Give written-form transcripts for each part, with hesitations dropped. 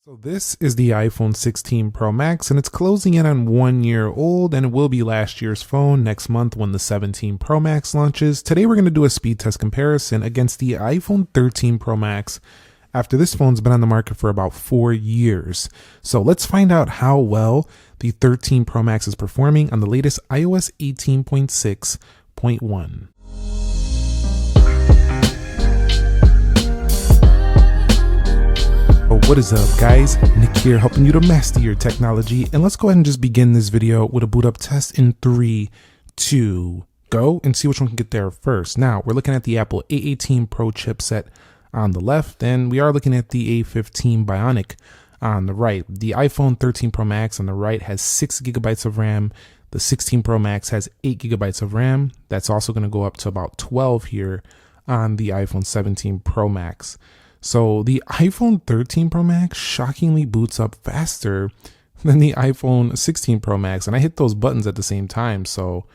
So this is the iPhone 16 Pro Max, and it's closing in on 1 year old, and it will be last year's phone next month when the 17 Pro Max launches. Today we're going to do a speed test comparison against the iPhone 13 Pro Max after this phone's been on the market for about 4 years. So let's find out how well the 13 Pro Max is performing on the latest iOS 18.6.1. What is up, guys? Nick here, helping you to master your technology, and let's go ahead and just begin this video with a boot up test in 3, 2, go, and see which one can get there first. Now we're looking at the Apple A18 Pro chipset on the left, and we are looking at the A15 Bionic on the right. The iPhone 13 Pro Max on the right has 6 gigabytes of RAM. The 16 Pro Max has 8 gigabytes of RAM. That's also going to go up to about 12 here on the iPhone 17 Pro Max. So the iPhone 13 Pro Max shockingly boots up faster than the iPhone 16 Pro Max, and I hit those buttons at the same time. So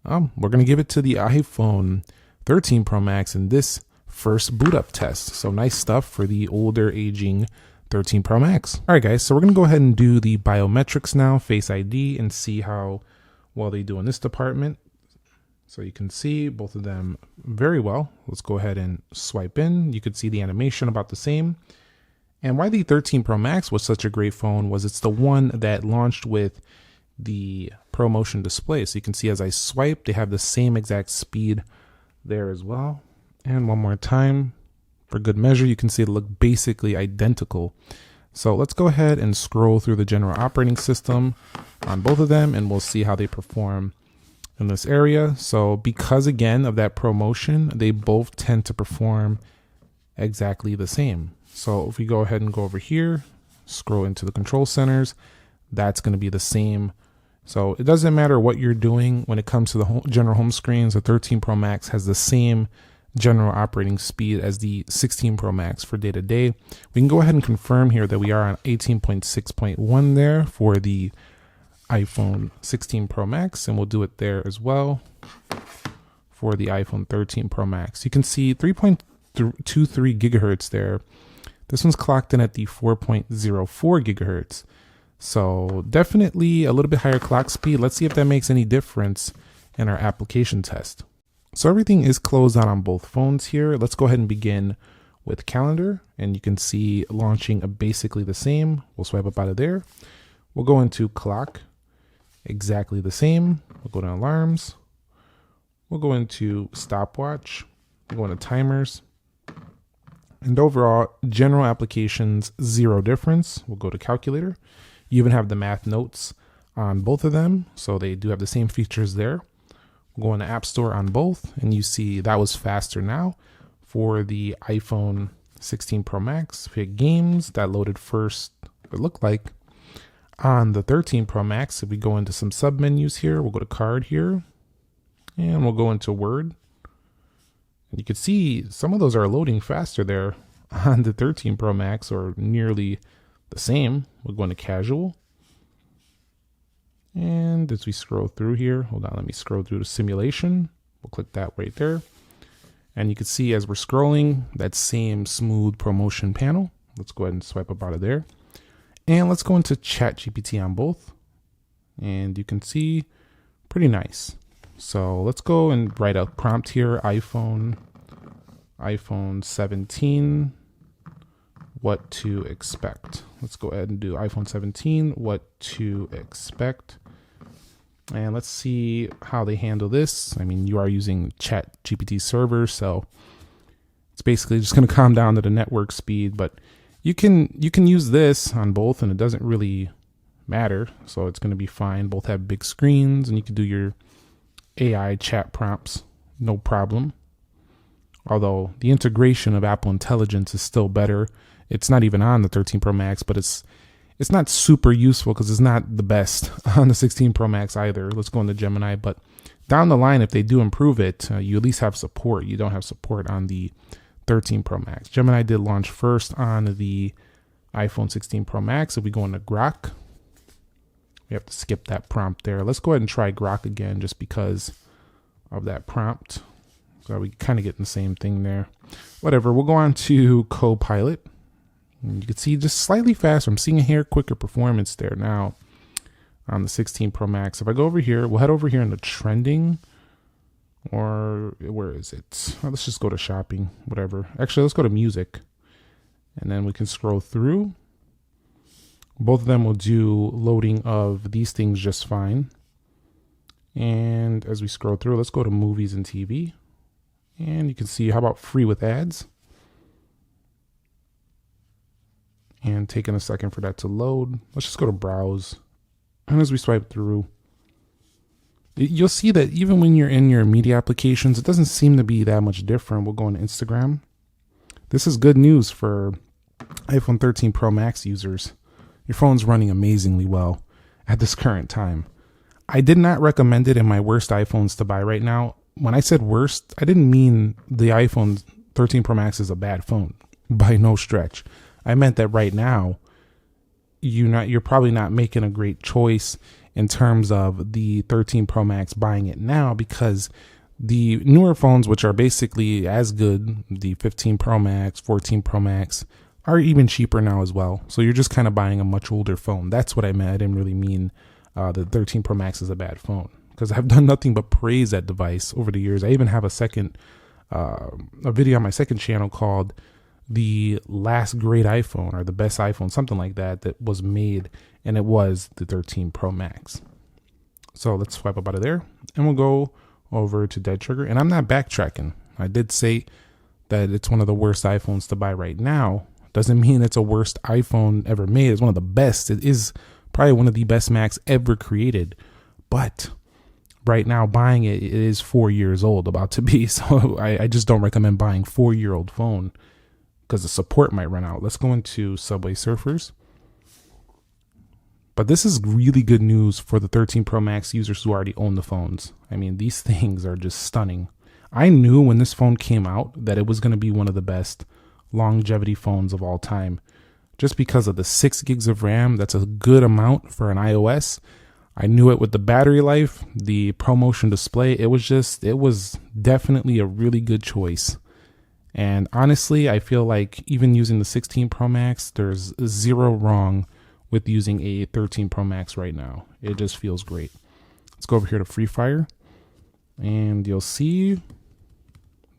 we're going to give it to the iPhone 13 Pro Max in this first boot up test. So nice stuff for the older aging 13 Pro Max. All right, guys, so we're going to go ahead and do the biometrics now, Face ID, and see how well they do in this department. So you can see both of them very well. Let's go ahead and swipe in. You could see the animation about the same. And why the 13 Pro Max was such a great phone was it's the one that launched with the ProMotion display. So you can see as I swipe, they have the same exact speed there as well. And one more time, for good measure, you can see it look basically identical. So let's go ahead and scroll through the general operating system on both of them, and we'll see how they perform in this area. So because again of that ProMotion, they both tend to perform exactly the same. So if we go ahead and go over here, scroll into the control centers, that's going to be the same. So it doesn't matter what you're doing when it comes to the general home screens. The 13 Pro Max has the same general operating speed as the 16 Pro Max for day to day. We can go ahead and confirm here that we are on 18.6.1 there for the iPhone 16 Pro Max, and we'll do it there as well for the iPhone 13 Pro Max. You can see 3.23 gigahertz there. This one's clocked in at the 4.04 gigahertz. So definitely a little bit higher clock speed. Let's see if that makes any difference in our application test. So everything is closed out on both phones here. Let's go ahead and begin with calendar, and you can see launching basically the same. We'll swipe up out of there. We'll go into clock. Exactly the same. We'll go to alarms. We'll go into stopwatch. We'll go into timers. And overall, general applications, zero difference. We'll go to calculator. You even have the math notes on both of them, so they do have the same features there. We'll go into App Store on both, and you see that was faster now for the iPhone 16 Pro Max. Pick games that loaded first, it looked like, on the 13 Pro Max. If we go into some sub menus here, we'll go to card here, and we'll go into Word. And you can see some of those are loading faster there on the 13 Pro Max, or nearly the same. We'll go into casual. And as we scroll through here, hold on, let me scroll through to simulation. We'll click that right there. And you can see as we're scrolling, that same smooth ProMotion panel. Let's go ahead and swipe up out of there. And let's go into ChatGPT on both. And you can see pretty nice. So let's go and write a prompt here. iPhone 17, what to expect. Let's go ahead and do iPhone 17, what to expect. And let's see how they handle this. I mean, you are using ChatGPT server, so it's basically just going to calm down to the network speed, but you can use this on both, and it doesn't really matter. So it's going to be fine. Both have big screens, and you can do your AI chat prompts, no problem. Although the integration of Apple Intelligence is still better. It's not even on the 13 Pro Max, but it's not super useful because it's not the best on the 16 Pro Max either. Let's go into Gemini, but down the line, if they do improve it, you at least have support. You don't have support on the 13 Pro Max. Gemini did launch first on the iPhone 16 Pro Max. If we go into Grok, we have to skip that prompt there. Let's go ahead and try Grok again just because of that prompt. So we kind of get the same thing there. Whatever, we'll go on to Copilot. And you can see just slightly faster. I'm seeing a hair quicker performance there now on the 16 Pro Max. If I go over here, we'll head over here into trending, or where is it? Oh, let's just go to shopping, whatever. Actually, let's go to music, and then we can scroll through. Both of them will do loading of these things just fine. And as we scroll through, let's go to movies and TV, and you can see, how about free with ads? And taking a second for that to load. Let's just go to browse. And as we swipe through, you'll see that even when you're in your media applications, it doesn't seem to be that much different. We'll go into Instagram. This is good news for iPhone 13 Pro Max users. Your phone's running amazingly well at this current time. I did not recommend it in my worst iPhones to buy right now. When I said worst, I didn't mean the iPhone 13 Pro Max is a bad phone, by no stretch. I meant that right now, you're probably not making a great choice in terms of the 13 Pro Max buying it now, because the newer phones, which are basically as good, the 15 Pro Max, 14 Pro Max, are even cheaper now as well. So you're just kind of buying a much older phone. That's what I meant. I didn't really mean the 13 Pro Max is a bad phone, because I've done nothing but praise that device over the years. I even have a video on my second channel called the last great iPhone, or the best iPhone, something like that was made, and it was the 13 Pro Max. So let's swipe up out of there, and we'll go over to Dead Trigger. And I'm not backtracking. I did say that it's one of the worst iPhones to buy right now. Doesn't mean it's a worst iPhone ever made. It's one of the best. It is probably one of the best Macs ever created. But right now, buying it is 4 years old, about to be. So I just don't recommend buying 4-year-old phone, because the support might run out. Let's go into Subway Surfers. But this is really good news for the 13 Pro Max users who already own the phones. I mean, these things are just stunning. I knew when this phone came out that it was going to be one of the best longevity phones of all time, just because of the 6 gigs of RAM. That's a good amount for an iOS. I knew it with the battery life, the ProMotion display. It was definitely a really good choice. And honestly, I feel like even using the 16 Pro Max, there's zero wrong with using a 13 Pro Max right now. It just feels great. Let's go over here to Free Fire, and you'll see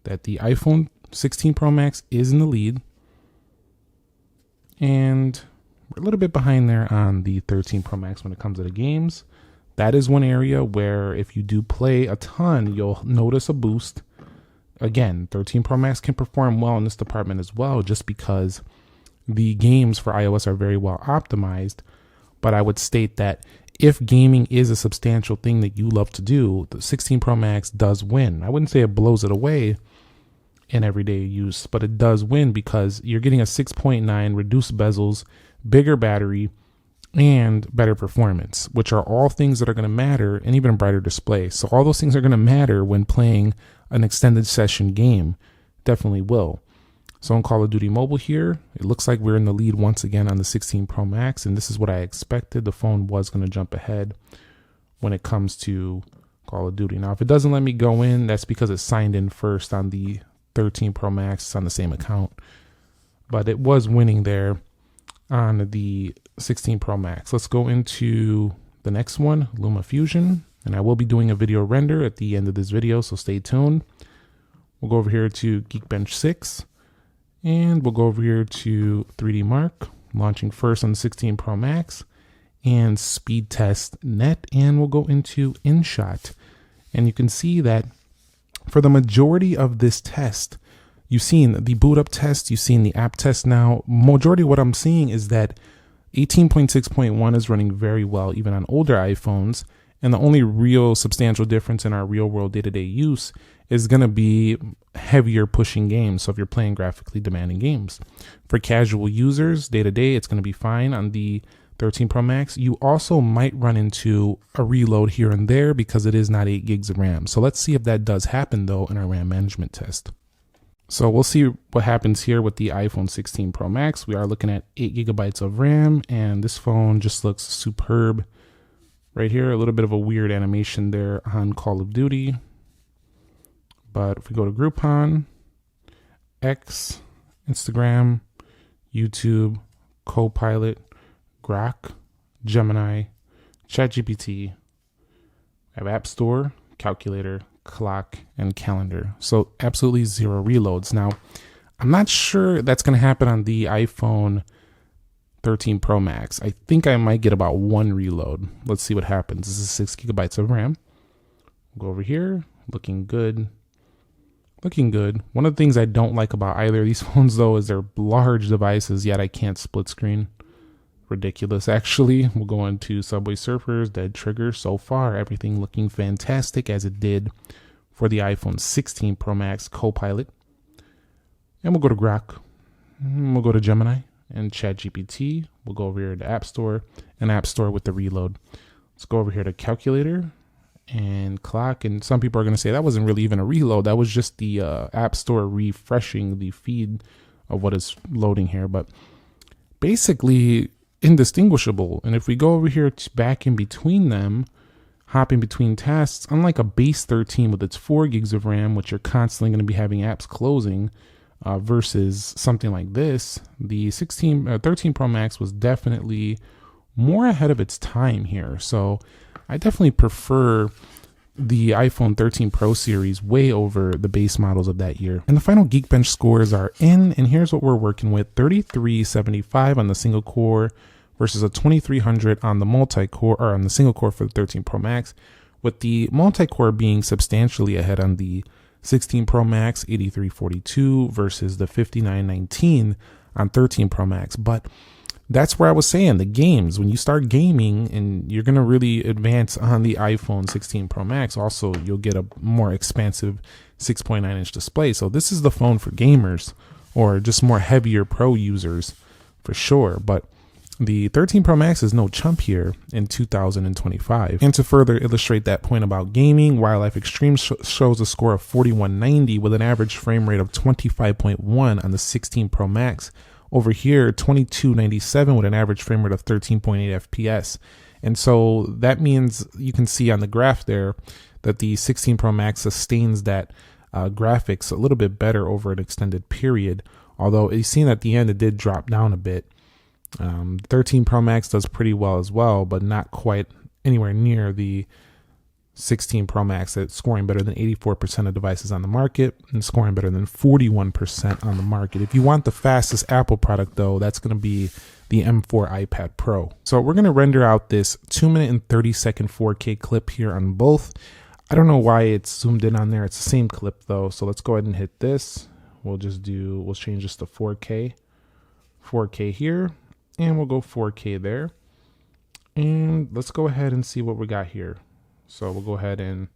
that the iPhone 16 Pro Max is in the lead, and we're a little bit behind there on the 13 Pro Max when it comes to the games. That is one area where if you do play a ton, you'll notice a boost. Again, 13 Pro Max can perform well in this department as well, just because the games for iOS are very well optimized. But I would state that if gaming is a substantial thing that you love to do, the 16 Pro Max does win. I wouldn't say it blows it away in everyday use, but it does win because you're getting a 6.9, reduced bezels, bigger battery, and better performance, which are all things that are going to matter, and even a brighter display. So all those things are going to matter when playing an extended session game. Definitely will. So on Call of Duty Mobile here, it looks like we're in the lead once again on the 16 Pro Max, and this is what I expected. The phone was going to jump ahead when it comes to Call of Duty. Now, if it doesn't let me go in, that's because it signed in first on the 13 Pro Max on the same account. But it was winning there on the 16 Pro Max. Let's go into the next one, Luma Fusion, and I will be doing a video render at the end of this video, so stay tuned. We'll go over here to Geekbench 6, and we'll go over here to 3D Mark, launching first on the 16 Pro Max, and Speed Test Net, and we'll go into InShot. And you can see that for the majority of this test, you've seen the boot up test, you've seen the app test now. Majority of what I'm seeing is that 18.6.1 is running very well, even on older iPhones. And the only real substantial difference in our real world day-to-day use is going to be heavier pushing games. So if you're playing graphically demanding games, for casual users day-to-day, it's going to be fine on the 13 Pro Max. You also might run into a reload here and there because it is not 8 gigs of RAM. So let's see if that does happen though in our RAM management test. So we'll see what happens here with the iPhone 16 Pro Max. We are looking at 8 gigabytes of RAM, and this phone just looks superb. Right here, a little bit of a weird animation there on Call of Duty. But if we go to Groupon, X, Instagram, YouTube, Copilot, Grok, Gemini, ChatGPT. I have App Store, Calculator, Clock, and Calendar. So absolutely zero reloads. Now, I'm not sure that's going to happen on the iPhone 13 Pro Max. I think I might get about one reload. Let's see what happens. This is 6 gigabytes of RAM. We'll go over here. Looking good. Looking good. One of the things I don't like about either of these phones, though, is they're large devices, yet I can't split screen. Ridiculous, actually. We'll go into Subway Surfers, Dead Trigger. So far, everything looking fantastic as it did for the iPhone 16 Pro Max Copilot. And we'll go to Grok. And we'll go to Gemini and ChatGPT. We'll go over here to App Store and App Store with the reload. Let's go over here to Calculator and Clock. And some people are going to say that wasn't really even a reload. That was just the App Store refreshing the feed of what is loading here. But basically indistinguishable. And if we go over here back in between them, hopping between tasks, unlike a base 13 with its 4 gigs of RAM, which you're constantly going to be having apps closing, versus something like this, the 13 Pro Max was definitely more ahead of its time here. So I definitely prefer the iPhone 13 Pro series way over the base models of that year. And the final Geekbench scores are in, and here's what we're working with: 3375 on the single core versus a 2300 on the multi-core, or on the single core for the 13 Pro Max, with the multi-core being substantially ahead on the 16 Pro Max, 8342 versus the 5919 on 13 Pro Max. But that's where I was saying the games, when you start gaming and you're going to really advance on the iPhone 16 Pro Max, also you'll get a more expansive 6.9 inch display. So this is the phone for gamers or just more heavier pro users for sure. But the 13 Pro Max is no chump here in 2025. And to further illustrate that point about gaming, Wildlife Extreme shows a score of 4190 with an average frame rate of 25.1 on the 16 Pro Max. Over here, 2297 with an average frame rate of 13.8 FPS. And so that means you can see on the graph there that the 16 Pro Max sustains that graphics a little bit better over an extended period. Although you've seen at the end it did drop down a bit. 13 Pro Max does pretty well as well, but not quite anywhere near the 16 Pro Max. That's scoring better than 84% of devices on the market and scoring better than 41% on the market. If you want the fastest Apple product, though, that's going to be the M4 iPad Pro. So we're going to render out this 2-minute and 30-second 4K clip here on both. I don't know why it's zoomed in on there. It's the same clip, though. So let's go ahead and hit this. We'll change this to 4K. 4K here. And we'll go 4K there. And let's go ahead and see what we got here. So we'll go ahead and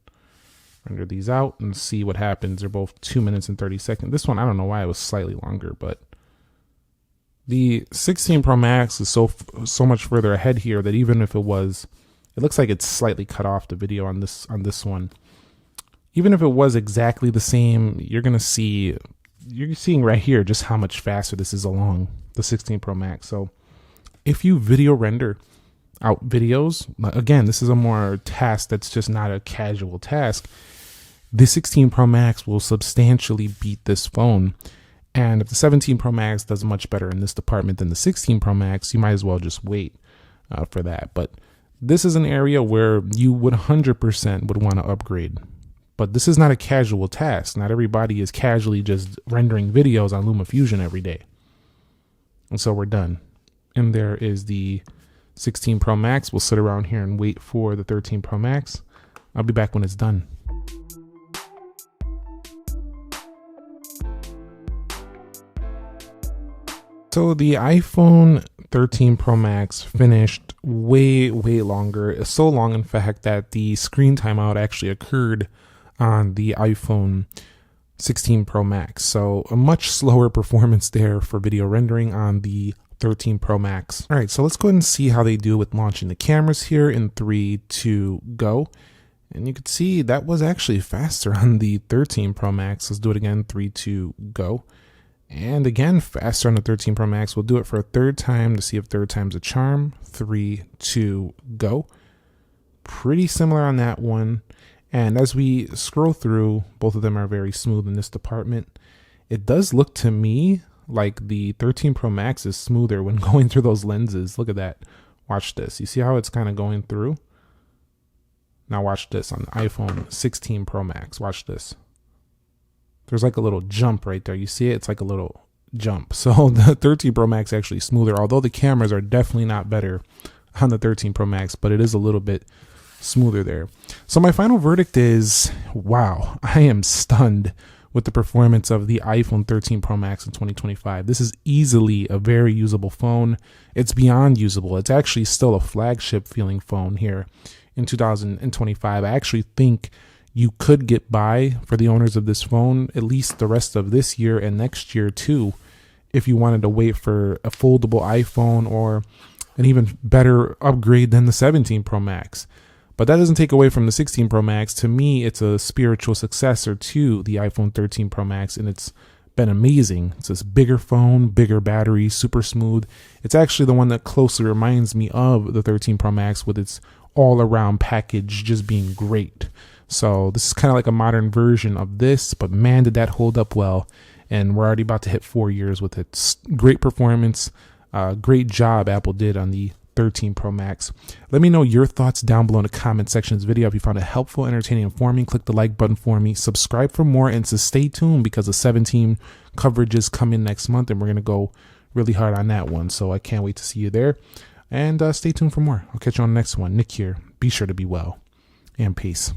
render these out and see what happens. They're both 2 minutes and 30 seconds. This one, I don't know why it was slightly longer, but the 16 Pro Max is so much further ahead here that even if it looks like it's slightly cut off the video on this one. Even if it was exactly the same, you're seeing right here just how much faster this is along the 16 Pro Max. So if you video render out videos, again, this is a more task that's just not a casual task. The 16 Pro Max will substantially beat this phone. And if the 17 Pro Max does much better in this department than the 16 Pro Max, you might as well just wait for that. But this is an area where you would 100% would want to upgrade. But this is not a casual task. Not everybody is casually just rendering videos on LumaFusion every day. And so we're done. And there is the 16 Pro Max. We'll sit around here and wait for the 13 Pro Max. I'll be back when it's done. So the iPhone 13 Pro Max finished way longer. It's so long, in fact, that the screen timeout actually occurred on the iPhone 16 Pro Max. So a much slower performance there for video rendering on the 13 Pro Max. All right, so let's go ahead and see how they do with launching the cameras here in 3, 2, go. And you can see that was actually faster on the 13 Pro Max. Let's do it again, 3, 2, go. And again, faster on the 13 Pro Max. We'll do it for a third time to see if third time's a charm. 3, 2, go. Pretty similar on that one. And as we scroll through, both of them are very smooth in this department. It does look to me like the 13 Pro Max is smoother when going through those lenses. Look at that. Watch this. You see how it's kind of going through? Now watch this on the iPhone 16 Pro Max. Watch this. There's like a little jump right there. You see it? It's like a little jump. So the 13 Pro Max is actually smoother, although the cameras are definitely not better on the 13 Pro Max, but it is a little bit smoother there. So my final verdict is, wow, I am stunned with the performance of the iPhone 13 Pro Max in 2025. This is easily a very usable phone. It's beyond usable. It's actually still a flagship feeling phone here in 2025. I actually think you could get by for the owners of this phone at least the rest of this year and next year too, if you wanted to wait for a foldable iPhone or an even better upgrade than the 17 Pro Max. But that doesn't take away from the 16 Pro Max. To me, it's a spiritual successor to the iPhone 13 Pro Max, and it's been amazing. It's this bigger phone, bigger battery, super smooth. It's actually the one that closely reminds me of the 13 Pro Max with its all-around package just being great. So this is kind of like a modern version of this, but man, did that hold up well. And we're already about to hit 4 years with its great performance. Great job Apple did on the 13 Pro Max. Let me know your thoughts down below in the comment section of this video. If you found it helpful, entertaining, informing, click the like button for me. Subscribe for more, and to stay tuned because the 17 coverage is coming next month, and we're going to go really hard on that one. So I can't wait to see you there. And stay tuned for more. I'll catch you on the next one. Nick here. Be sure to be well, and peace.